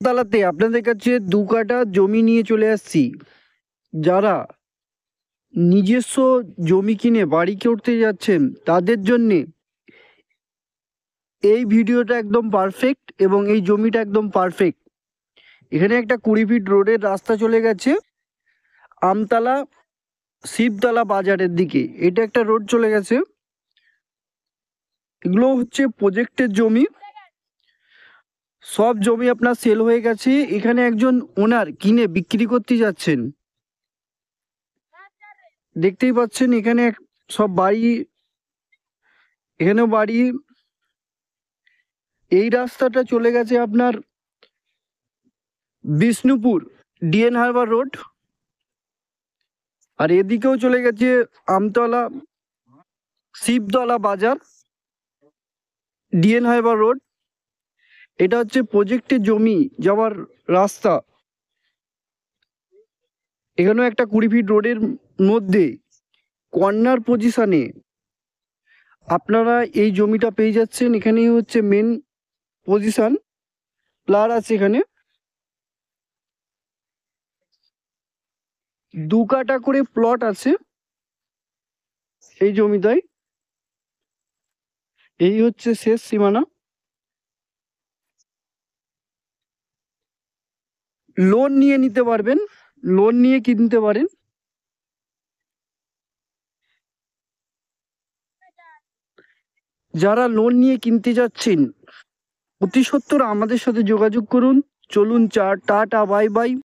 তালাতে আপনাদের কাছে 2 কাঠা জমি নিয়ে চলে আসছি। যারা নিজস্ব জমি কিনে বাড়ি করতে যাচ্ছেন তাদের জন্যে এই ভিডিওটা একদম পারফেক্ট এবং এই জমিটা একদম পারফেক্ট। এখানে একটা 20 ফিট রোডের রাস্তা চলে গেছে আমতলা শিবতলা বাজারের দিকে। এটা একটা রোড চলে গেছে। এগুলো হচ্ছে প্রজেক্টের জমি। সব জমি আপনার সেল হয়ে গেছে। এখানে একজন ওনার কিনে বিক্রি করতে যাচ্ছেন। দেখতেই পাচ্ছেন এখানে সব বাড়ি, এখানেও বাড়ি। এই রাস্তাটা চলে গেছে আপনার বিষ্ণুপুর ডিএন হারবার রোড, আর এদিকেও চলে গেছে আমতলা শিবতলা বাজার ডিএন হারবার রোড। এটা হচ্ছে প্রজেক্টের জমি যাওয়ার রাস্তা। এখানেও একটা 20 ফিট রোডের মধ্যে কর্নার পজিশনে আপনারা এই জমিটা পেয়ে যাচ্ছেন। এখানেই হচ্ছে মেন পজিশন। প্লার আছে এখানে 2 কাঠা করে প্লট আছে এই জমিটায়। এই হচ্ছে শেষ সীমানা। লোন নিয়ে নিতে পারবেন, লোন নিয়ে কিনতে পারেন। যারা লোন নিয়ে কিনতে যাচ্ছেন অতি সত্বর আমাদের সাথে যোগাযোগ করুন। চলুন টাটা, বাই বাই।